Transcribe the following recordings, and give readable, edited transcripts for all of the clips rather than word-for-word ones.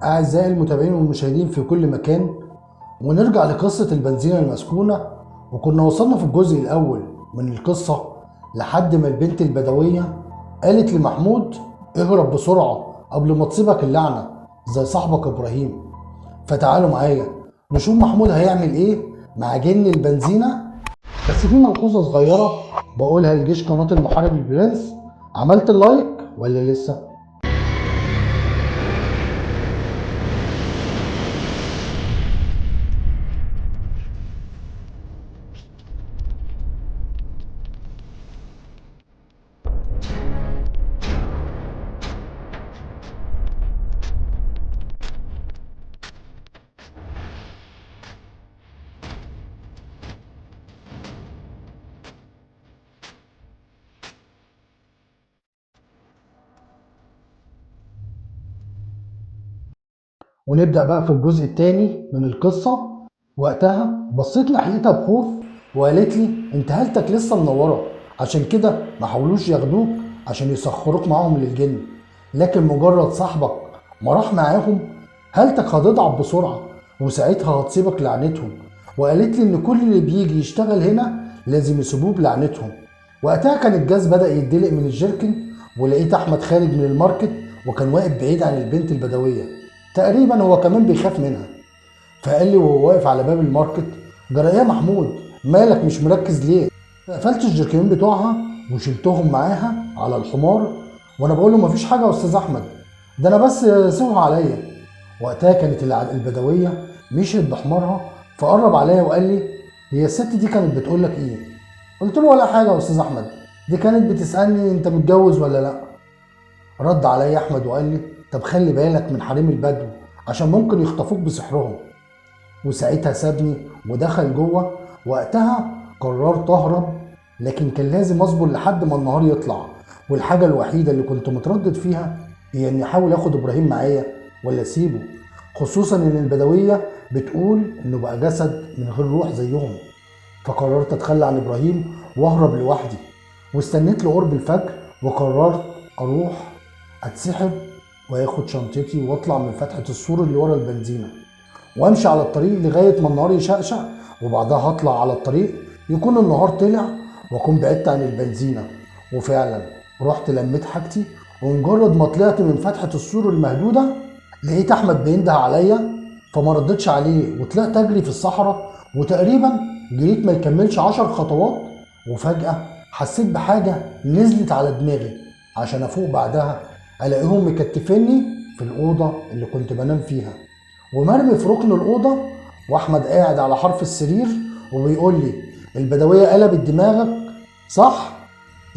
أعزائي المتابعين والمشاهدين في كل مكان، ونرجع لقصة البنزينة المسكونة. وكنا وصلنا في الجزء الأول من القصة لحد ما البنت البدوية قالت لمحمود اهرب بسرعة قبل ما تصيبك اللعنة زي صاحبك إبراهيم. فتعالوا معايا نشوف محمود هيعمل إيه مع جن البنزينة. بس في ملحوظة صغيرة بقولها لجيش قناة المحارب البرنس، عملت اللايك ولا لسه؟ ونبدأ بقى في الجزء الثاني من القصة. وقتها بصيت ناحيتها بخوف وقالت لي انت هالتك لسه منورة، عشان كده ما حاولوش ياخدوك عشان يسخروك معاهم للجن، لكن مجرد صاحبك ما راح معاهم هالتك هتضعف بسرعة وساعتها هتصيبك لعنتهم. وقالت لي ان كل اللي بيجي يشتغل هنا لازم يسيبوه بلعنتهم. وقتها كان الجاز بدأ يدلق من الجيركن، ولقيت احمد خارج من الماركت وكان واقف بعيد عن البنت البدوية، تقريبا هو كمان بيخاف منها. فقال لي وهو واقف على باب الماركت جرى ايه يا محمود، مالك مش مركز ليه؟ قفلت الجركنين بتوعها وشلتهم معاها على الحمار، وانا بقول له مفيش حاجه يا استاذ احمد، ده انا بس سوها عليا. وقتها كانت البدويه مشيت بحمارها، فقرب عليا وقال لي هي الست دي كانت بتقول لك ايه؟ قلت له ولا حاجه يا استاذ احمد، دي كانت بتسالني انت متجوز ولا لا. رد عليا احمد وقال لي طب خلي بالك من حريم البدو عشان ممكن يخطفوك بسحرهم. وساعتها سابني ودخل جوه. وقتها قررت اهرب، لكن كان لازم اصبر لحد ما النهار يطلع، والحاجه الوحيده اللي كنت متردد فيها هي اني احاول اخد ابراهيم معايا ولا اسيبه، خصوصا ان البدويه بتقول انه بقى جسد من غير روح زيهم. فقررت اتخلى عن ابراهيم واهرب لوحدي، واستنيت لقرب الفجر وقررت اروح اتسحب واخد شنطتي واطلع من فتحه السور اللي ورا البنزينه، وامشي على الطريق لغايه ما النهار يشقشق، وبعدها هطلع على الطريق يكون النهار طلع واكون بعدت عن البنزينه. وفعلا رحت لميت حاجتي، ومجرد ما طلعت من فتحه السور المهدوده لقيت احمد بينده عليا، فما ردتش عليه وطلعت اجري في الصحراء. وتقريبا جريت ما يكملش 10 خطوات، وفجاه حسيت بحاجه نزلت على دماغي، عشان افوق بعدها الاقيهم مكتفيني في الاوضه اللي كنت بنام فيها ومرمي في ركن الأوضة، وأحمد قاعد على حرف السرير وبيقول لي البدوية قلبت دماغك صح؟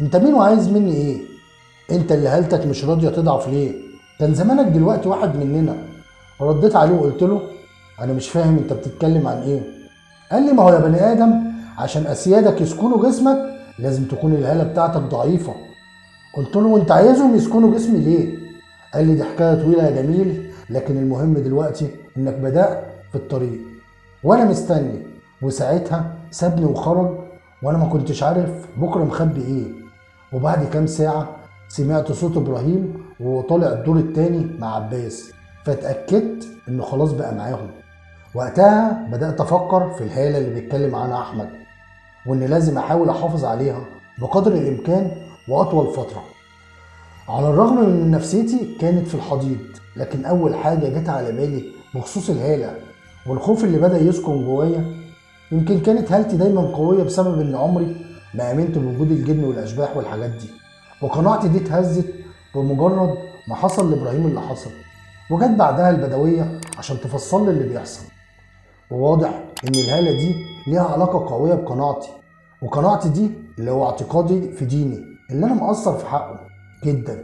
أنت مين وعايز مني إيه؟ أنت اللي هالتك مش راضية تضعف ليه؟ كان زمانك دلوقتي واحد مننا. رديت عليه وقلت له أنا مش فاهم أنت بتتكلم عن إيه؟ قال لي ما هو يا بني آدم عشان أسيادك يسكنوا جسمك لازم تكون الهالة بتاعتك ضعيفة. قلت له وانت عايزهم يسكنوا جسمي ليه؟ قال لي دي حكايه طويله يا جميل، لكن المهم دلوقتي انك بدات في الطريق وانا مستني. وساعتها سابني وخرج، وانا ما كنتش عارف بكره مخبي ايه. وبعد كام ساعه سمعت صوت ابراهيم وهو طالع الدور التاني مع عباس، فاتاكدت انه خلاص بقى معاهم. وقتها بدات افكر في الهاله اللي بيتكلم عنها احمد، وان لازم احاول احافظ عليها بقدر الامكان واطول فتره. على الرغم من ان نفسيتي كانت في الحضيض، لكن اول حاجه جت على بالي بخصوص الهاله والخوف اللي بدا يسكن جوايا. يمكن كانت هالتي دايما قويه بسبب ان عمري ما امنت بوجود الجن والاشباح والحاجات دي، وقناعتي دي اتهزت بمجرد ما حصل لابراهيم اللي حصل. وجت بعدها البدويه عشان تفصل لي اللي بيحصل. وواضح ان الهاله دي ليها علاقه قويه بقناعتي، وقناعتي دي اللي هو اعتقادي في ديني اللي انا مقصر في حقه جدا.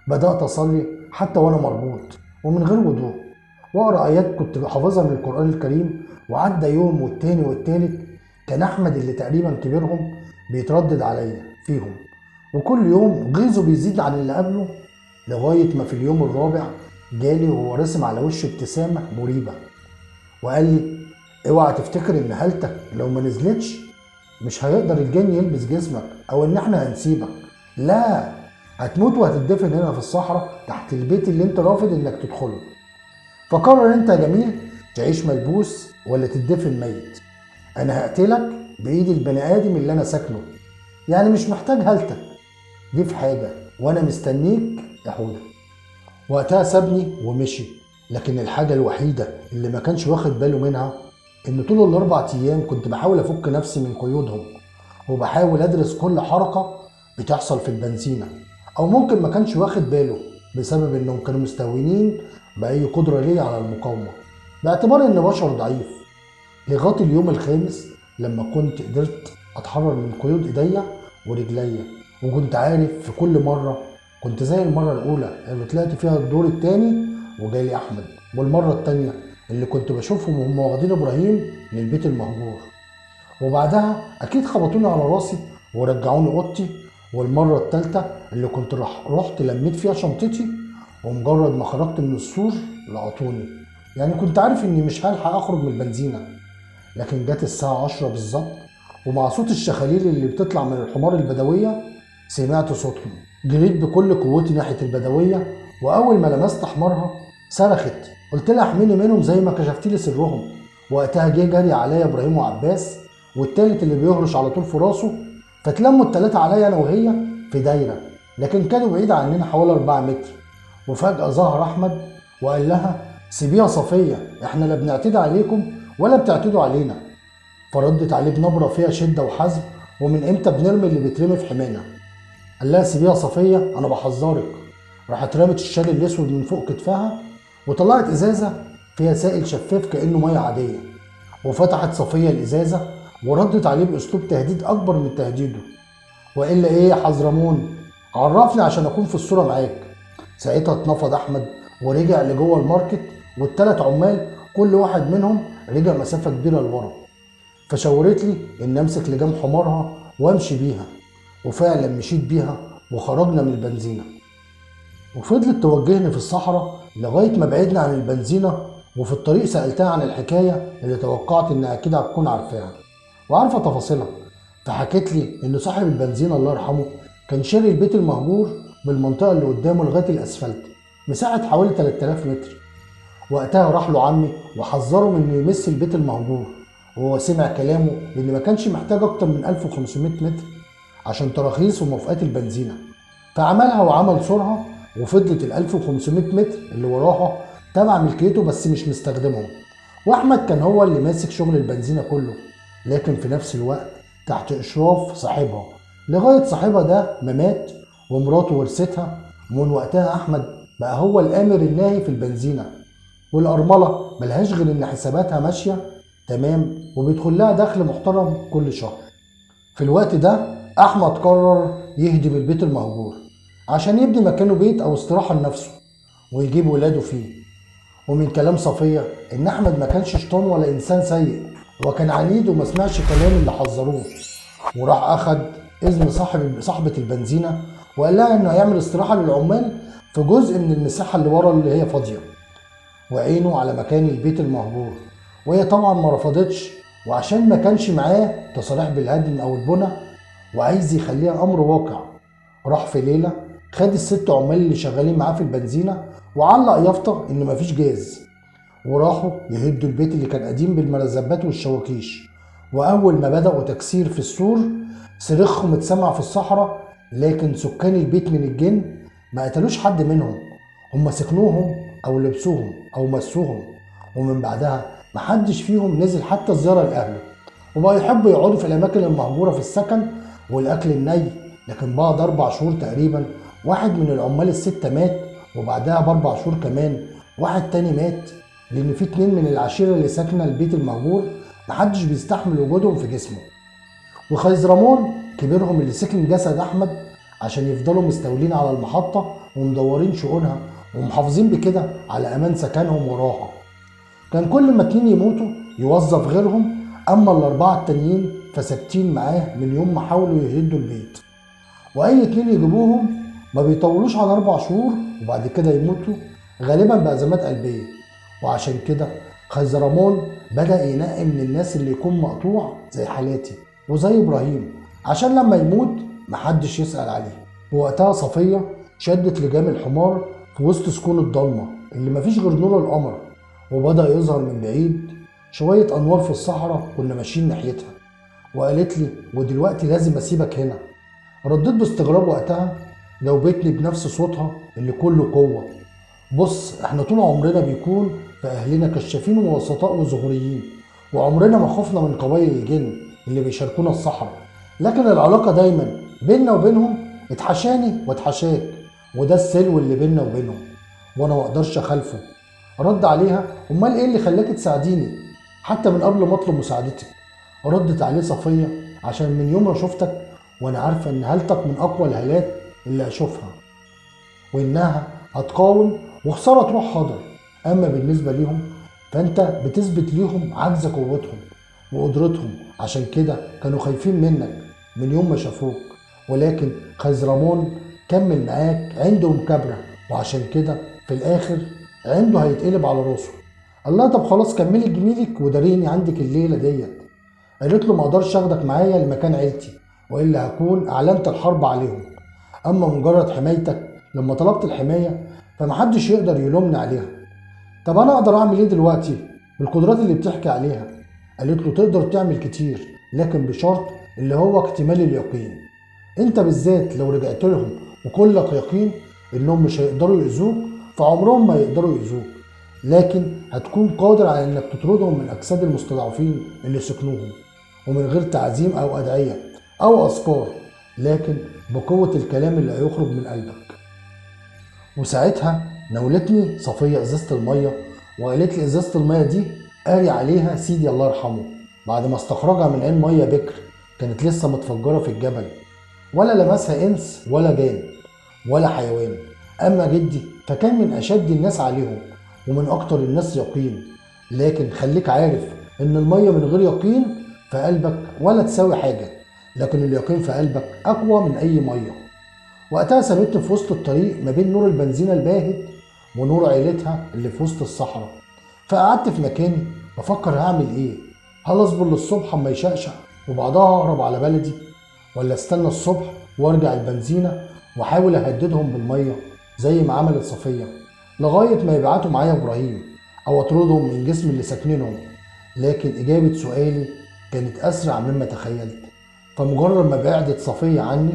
بدات اصلي حتى وانا مربوط ومن غير وضوء، واقرا ايات كنت حافظها من القران الكريم. وعدى يوم والتاني والتالت، كان احمد اللي تقريبا كبيرهم بيتردد عليا فيهم، وكل يوم غيظه بيزيد عن اللي قبله، لغايه ما في اليوم الرابع جالي وهو راسم على وشه ابتسامه مريبه وقال لي اوعى تفتكر ان هالتك لو ما نزلتش مش هيقدر الجن يلبس جسمك او ان احنا هنسيبك، لا، هتموت وهتدفن هنا في الصحراء تحت البيت اللي انت رافض انك تدخله. فقرر انت يا جميل تعيش ملبوس ولا تدفن ميت. انا هقتلك بايد البني ادم اللي انا ساكنه، يعني مش محتاج هلتك دي في حاجة، وانا مستنيك يا حودة. وقتها سابني ومشي، لكن الحاجة الوحيدة اللي ما كانش واخد باله منها ان طول الاربع ايام كنت بحاول افك نفسي من قيودهم، وبحاول ادرس كل حركة بتحصل في البنزينة. او ممكن ما كانش واخد باله بسبب انهم كانوا مستهونين باي قدرة ليا على المقاومة، باعتبار ان بشر ضعيف. لغاية اليوم الخامس لما كنت قدرت اتحرر من قيود ايديا ورجليا، وكنت عارف في كل مرة كنت زي المرة الأولى اللي طلعت فيها الدور التاني وجالي أحمد، والمرة التانية اللي كنت بشوفهم وهم واخدين إبراهيم للبيت المهجور، وبعدها أكيد خبطوني على راسي ورجعوني أوضتي، والمرة التالتة اللي كنت رحت لميت فيها شنطتي، ومجرد ما خرجت من السور لقطوني. يعني كنت عارف إني مش هلحق أخرج من البنزينة، لكن جت الساعة 10 بالظبط ومع صوت الشخاليل اللي بتطلع من الحمار البدوية سمعت صوتهم. جريت بكل قوتي ناحية البدوية، وأول ما لمست حمارها صرخت، قلت لها احميني منهم زي ما كشفتي لي سرهم. وقتها جه جري عليا إبراهيم وعباس والتالت اللي بيهرش على طول في راسه، فتلموا التلاتة عليا أنا وهي في دايرة، لكن كانوا بعيد عننا حوالي 4 متر. وفجأة ظهر أحمد وقال لها سيبيها صفية، احنا لا بنعتدي عليكم ولا بتعتدوا علينا. فردت عليه بنبرة فيها شدة وحزم، ومن امتى بنرمي اللي بيترمي في حمانا؟ قال لها سيبيها صفية انا بحذرك. راحت رمت الشال الاسود من فوق كتفها وطلعت ازازة فيها سائل شفاف كأنه مية عادية، وفتحت صفية الازازة وردت عليه باسلوب تهديد اكبر من تهديده، والا ايه يا حزرمون، عرفني عشان اكون في الصورة معاك. ساعتها اتنفض احمد ورجع لجوه الماركت، والتلات عمال كل واحد منهم رجع مسافة كبيرة لورا. فشاورت لي ان امسك لجام حمارها وامشي بيها، وفعلا مشيت بيها وخرجنا من البنزينة. وفضلت توجهني في الصحراء لغاية ما بعدنا عن البنزينة، وفي الطريق سألتها عن الحكاية اللي توقعت انها اكيد هتكون عارفاها وعارفة تفاصيلها. فحكت لي ان صاحب البنزينة الله يرحمه كان شاري البيت المهجور بالمنطقة اللي قدامه لغاية الاسفلت، مساحة حوالي 3000 متر. وقتها راح له عمي وحذره من انه يمس البيت المهجور، وهو سمع كلامه لان ما كانش محتاج اكتر من 1500 متر عشان تراخيص وموافقات البنزينة، فعملها وعمل سورها. وفضلت ال 1500 متر اللي وراها تبع ملكيته بس مش مستخدمهم، واحمد كان هو اللي ماسك شغل البنزينة كله، لكن في نفس الوقت تحت اشراف صاحبها لغاية صاحبها ده ما مات ومراته ورثتها. ومن وقتها احمد بقى هو الامر الناهي في البنزينة، والأرملة ملهاش غير إن حساباتها ماشية تمام وبيدخل لها دخل محترم كل شهر. في الوقت ده أحمد قرر يهدم البيت المهجور عشان يبني مكانه بيت أو استراحة لنفسه ويجيب ولاده فيه. ومن كلام صفية إن أحمد ما كانش شيطان ولا إنسان سيء، هو كان عنيد وما سمعش كلام اللي حذروه، وراح أخد إذن صاحبة البنزينة وقال لها إنه هيعمل استراحة للعمال في جزء من المساحة اللي ورا اللي هي فاضية، وعينه على مكان البيت المهجور. وهي طبعا ما رفضتش، وعشان ما كانش معاه تصاريح بالهدم او البنى وعايز يخليها امر واقع، راح في ليله خد ال6 عمال اللي شغالين معاه في البنزينه وعلق يافطه ان مفيش جاز، وراحوا يهدوا البيت اللي كان قديم بالمرزبات والشواكيش. واول ما بداوا تكسير في السور صريخهم اتسمع في الصحراء، لكن سكان البيت من الجن ما قتلوش حد منهم، هم سكنوهم او لبسوهم او مسوهم، ومن بعدها محدش فيهم نزل حتى زيارة لأهله، وبقوا يحبوا يقعدوا في الأماكن المهجورة في السكن والأكل الني. لكن بعد 4 شهور تقريبا واحد من العمال ال6 مات، وبعدها ب4 شهور كمان واحد تاني مات، لأن في 2 من العشيرة اللي ساكنة البيت المهجور محدش بيستحمل وجودهم في جسمه. وخيزرمون كبيرهم اللي سكن جسد أحمد عشان يفضلوا مستولين على المحطة ومدورين شؤونها ومحافظين بكده على أمان سكنهم وراها. كان كل ما 2 يموتوا يوظف غيرهم، أما ال4 التانيين فثابتين معاه من يوم ما حاولوا يهدوا البيت. وأي 2 يجيبوهم ما بيطولوش على 4 شهور وبعد كده يموتوا غالبا بأزمات قلبية. وعشان كده خيزرمون بدأ ينقي من الناس اللي يكون مقطوع زي حالاتي وزي إبراهيم عشان لما يموت محدش يسأل عليه. ووقتها صفية شدت لجام الحمار في وسط سكون الضلمة اللي مفيش غير نور القمر، وبدأ يظهر من بعيد شوية أنوار في الصحراء كنا ماشيين ناحيتها. وقالت لي ودلوقتي لازم أسيبك هنا. رديت باستغراب وقتها. جاوبتني بنفس صوتها اللي كله قوة: بص، احنا طول عمرنا بيكون في أهلنا كشافين ووسطاء وظهوريين، وعمرنا ما خفنا من قبائل الجن اللي بيشاركونا الصحراء، لكن العلاقة دايما بيننا وبينهم اتحشاني واتحشاك، وده السلو اللي بيننا وبينهم وانا ما اقدرش اخالفه. رد عليها: امال ايه اللي خلاك تساعديني حتى من قبل ما اطلب مساعدتك؟ ردت عليه صفية: عشان من يوم ما شفتك وانا عارفة ان هالتك من اقوى الهالات اللي اشوفها، وانها هتقاوم وخسارة تروح حاضر. اما بالنسبة ليهم فانت بتثبت ليهم عجز قوتهم وقدرتهم، عشان كده كانوا خايفين منك من يوم ما شافوك. ولكن خيزرمون كمل معاك عنده مكابرة، وعشان كده في الاخر عنده هيتقلب على راسه. قال لها: طب خلاص كملي جميلك وداريني عندك الليلة ديت. قالت له: ما اقدرش اخدك معايا لمكان عيلتي، والا هكون اعلنت الحرب عليهم. اما مجرد حمايتك لما طلبت الحماية فمحدش يقدر يلومني عليها. طب انا اقدر اعمل ايه دلوقتي بالقدرات اللي بتحكي عليها؟ قالت له: تقدر تعمل كتير، لكن بشرط اللي هو اكتمال اليقين. انت بالذات لو رجعت لهم وكلك يقين انهم مش هيقدروا يؤذوك فعمرهم ما يقدروا يؤذوك، لكن هتكون قادر على انك تطردهم من اجساد المستضعفين اللي سكنوهم، ومن غير تعزيم او ادعية او اذكار، لكن بقوة الكلام اللي هيخرج من قلبك. وساعتها ناولتني صفية ازازة المية وقالت لي: ازازة المية دي قاري عليها سيدي الله يرحمه بعد ما استخرجها من عين مية بكر كانت لسه متفجرة في الجبل، ولا لمسها انس ولا جان ولا حيوان. اما جدي فكان من اشد الناس عليهم ومن اكتر الناس يقين، لكن خليك عارف ان المية من غير يقين في قلبك ولا تساوي حاجة، لكن اليقين في قلبك اقوى من اي مية. وقتها سابتني في وسط الطريق ما بين نور البنزينة الباهت ونور عيلتها اللي في وسط الصحراء. فقعدت في مكاني بفكر هعمل ايه. هل اصبر للصبح اما يشقشق وبعدها اهرب على بلدي، ولا استنى الصبح وارجع البنزينة واحاول اهددهم بالمية زي ما عملت صفية لغاية ما يبعتوا معايا ابراهيم او اطردهم من جسم اللي ساكنينهم؟ لكن اجابة سؤالي كانت اسرع مما تخيلت. فمجرد ما بعدت صفية عني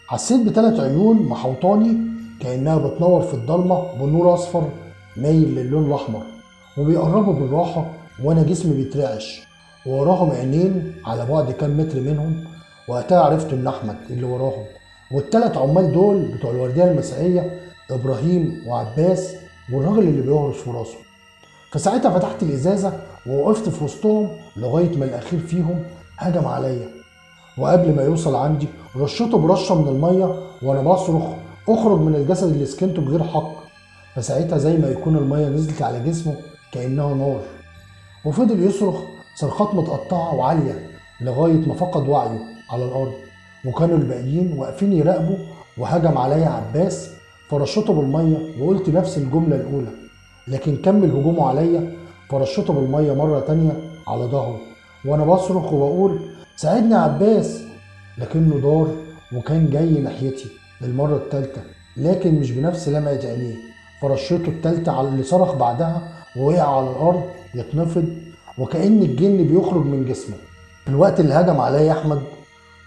حسيت بثلاث عيون محوطاني كأنها بتنور في الضلمة بنور أصفر مايل للون الأحمر، وبيقربوا بالراحة وأنا جسمي بيترعش، ووراهم عينين على بعد كام متر منهم. وقتها عرفت إن أحمد اللي وراهم والتلات عمال دول بتوع الوردية المسائية إبراهيم وعباس والراجل اللي بيهرش في راسه. فساعتها فتحت الإزازة ووقفت في وسطهم لغاية ما الأخير فيهم هجم عليا، وقبل ما يوصل عندي رشته برشه من الميه وانا بصرخ: اخرج من الجسد اللي سكنته بغير حق. فساعتها زي ما يكون الميه نزلت على جسمه كانها نار، وفضل يصرخ صرخات متقطعه وعاليه لغايه ما فقد وعيه على الارض. وكانوا الباقيين واقفين يراقبوا. وهجم عليا عباس فرشته بالميه وقلت نفس الجمله الاولى، لكن كمل هجومه عليا فرشته بالميه مره تانيه على ظهره وانا بصرخ وبقول: ساعدني يا عباس. لكنه دار وكان جاي ناحيتي للمرة التالتة، لكن مش بنفس لمعة عينيه. فرشته التالتة على اللي صرخ بعدها ووقع على الأرض يتنفض وكأن الجن بيخرج من جسمه. في الوقت اللي هجم عليا أحمد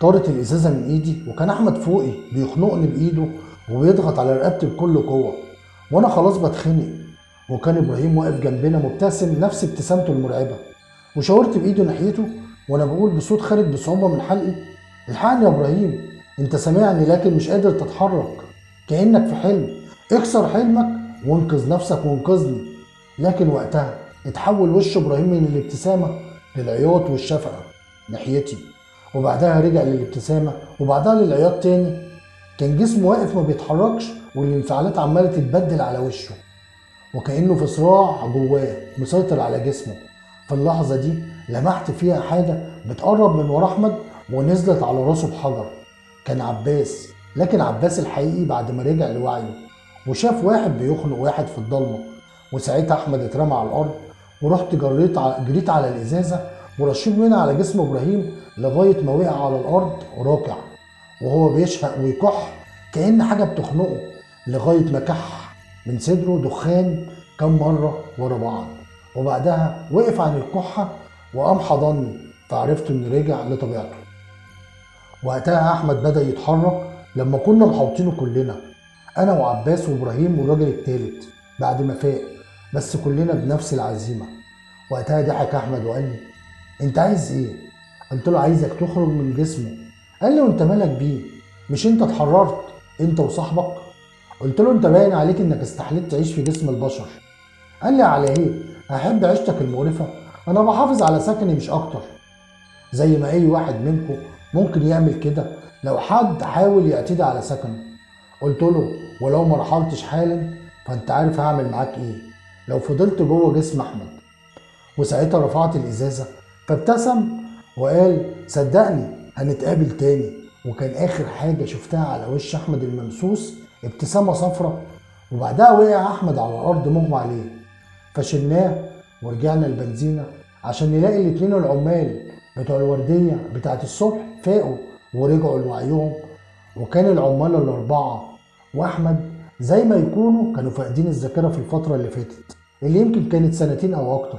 طارت الإزازة من إيدي، وكان أحمد فوقي بيخنقني بإيده وبيضغط على رقبتي بكل قوة وأنا خلاص بتخنق. وكان إبراهيم واقف جنبنا مبتسم نفس ابتسامته المرعبة، وشاورت بإيده ناحيته وانا بقول بصوت خارج بصعوبة من حلقي: الحقني يا ابراهيم، انت سامعني لكن مش قادر تتحرك، كأنك في حلم، اكسر حلمك وانقذ نفسك وانقذني. لكن وقتها اتحول وش ابراهيم من الابتسامة للعياط والشفقة ناحيتي، وبعدها رجع للابتسامة وبعدها للعياط تاني. كان جسمه واقف ما بيتحركش والانفعالات عمالة تتبدل على وشه، وكأنه في صراع جواه مسيطر على جسمه. في اللحظة دي لمحت فيها حاجة بتقرب من ورا أحمد ونزلت على راسه بحجر. كان عباس، لكن عباس الحقيقي بعد ما رجع لوعيه وشاف واحد بيخنق واحد في الضلمة. وساعتها أحمد اترمى على الأرض ورحت جريت على الإزازة ورشيت منها على جسم إبراهيم لغاية ما وقع على الأرض راكع وهو بيشهق ويكح كأن حاجة بتخنقه، لغاية ما كح من صدره دخان كم مرة ورا بعض. وبعدها وقف عن الكحة وقام حضني، فعرفت إنه رجع لطبيعته. وقتها أحمد بدأ يتحرك لما كنا محوطينه كلنا، أنا وعباس وإبراهيم والراجل التالت بعد ما فاق، بس كلنا بنفس العزيمة. وقتها ضحك أحمد وقال لي: أنت عايز إيه؟ قلت له: عايزك تخرج من جسمه. قال لي: وأنت مالك بيه؟ مش أنت اتحررت أنت وصاحبك؟ قلت له: أنت باين عليك إنك استحليت تعيش في جسم البشر. قال لي: على إيه؟ هحب عيشتك المقرفة؟ أنا بحافظ على سكني مش أكتر، زي ما أي واحد منكم ممكن يعمل كده لو حد حاول يعتدي على سكنه. قلت له: ولو ما رحلتش حالا فأنت عارف هعمل معاك إيه لو فضلت جوه جسم أحمد. وساعتها رفعت الإزازة، فابتسم وقال: صدقني هنتقابل تاني. وكان آخر حاجة شفتها على وش أحمد الممسوس ابتسامة صفرة. وبعدها وقع أحمد على الأرض مغمى عليه، فشلناه ورجعنا البنزينة عشان نلاقي الاتنين العمال بتوع الوردية بتاعت الصبح فاقوا ورجعوا لوعيهم. وكان العمال الأربعة وأحمد زي ما يكونوا كانوا فاقدين الذاكرة في الفترة اللي فاتت، اللي يمكن كانت سنتين أو أكتر.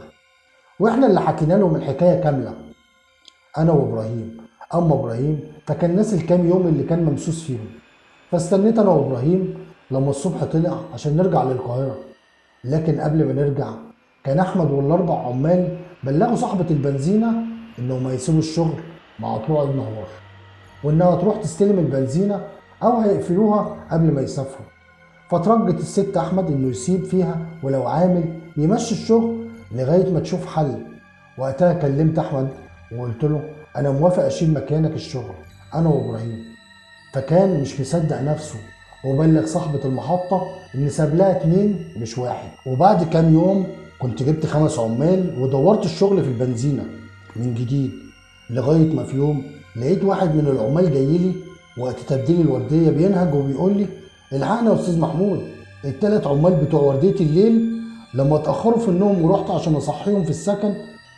واحنا اللي حكينا لهم الحكايه كامله، انا وابراهيم. اما ابراهيم فكان ناسي الكام يوم اللي كان ممسوس فيهم. فاستنيت انا وابراهيم لما الصبح طلع عشان نرجع للقاهره. لكن قبل ما نرجع كان احمد والاربع عمال بلغوا صاحبه البنزينه انهم هيسيبوا الشغل مع طلوع النهار، وانها تروح تستلم البنزينه او هيقفلوها قبل ما يسافروا. فترجت الست احمد انه يسيب فيها ولو عامل يمشي الشغل لغايه ما تشوف حل. وقتها كلمت احمد وقلت له: انا موافق اشيل مكانك الشغل انا وابراهيم. فكان مش مصدق نفسه، وبلغ صاحبة المحطة ان ساب لها 2 مش 1. وبعد كام يوم كنت جبت 5 عمال ودورت الشغل في البنزينة من جديد، لغاية ما في يوم لقيت واحد من العمال جايلي وقت تبديل الوردية بينهج وبيقول لي: الحقنا يا استاذ محمود، ال3 عمال بتوع وردية الليل لما اتأخروا في النوم ورحت عشان اصحيهم في السكن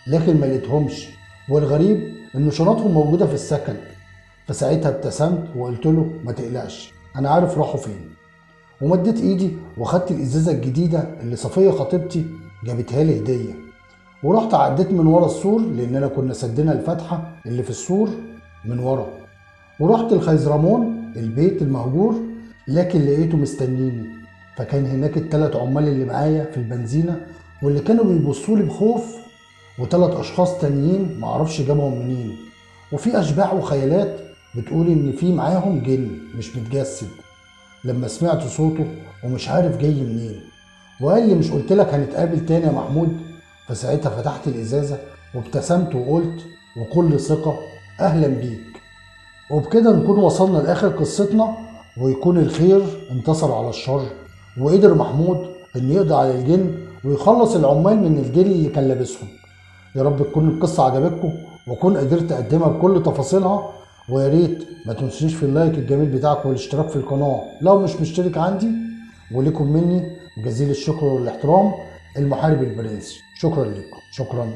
لكن ما لقيتهمش، والغريب ان شنطهم موجودة في السكن. فساعتها ابتسمت وقلت له: ما تقلقش انا عارف راحوا فين. ومديت ايدي واخدت الازازة الجديدة اللي صفية خطيبتي جابتها لي هدية، ورحت عديت من ورا السور لاننا كنا سدينا الفتحة اللي في السور من ورا، ورحت الخيزرمون البيت المهجور لكن لقيته مستنيني. فكان هناك ال3 عمال اللي معايا في البنزينة واللي كانوا بيبصوا لي بخوف، و3 اشخاص تانيين معرفش جابهم منين، وفي اشباح وخيالات بتقول ان في معاهم جن مش متجسد. لما سمعت صوته ومش عارف جاي منين وقال لي: مش قلت لك هنتقابل تاني يا محمود؟ فساعتها فتحت الازازة وابتسمت وقلت وكل ثقة: اهلا بيك. وبكده نكون وصلنا لاخر قصتنا، ويكون الخير انتصر على الشر، وقدر محمود ان يقضي على الجن ويخلص العمال من الجن اللي كان لابسهم. يا رب تكون القصة عجبتكم واكون قدرت اقدمها بكل تفاصيلها. ويا ريت ما تنسوش في اللايك الجميل بتاعكم والاشتراك في القناة لو مش مشترك عندي. ولكم مني جزيل الشكر والاحترام، المحارب البرنسي. شكرا لكم، شكرا.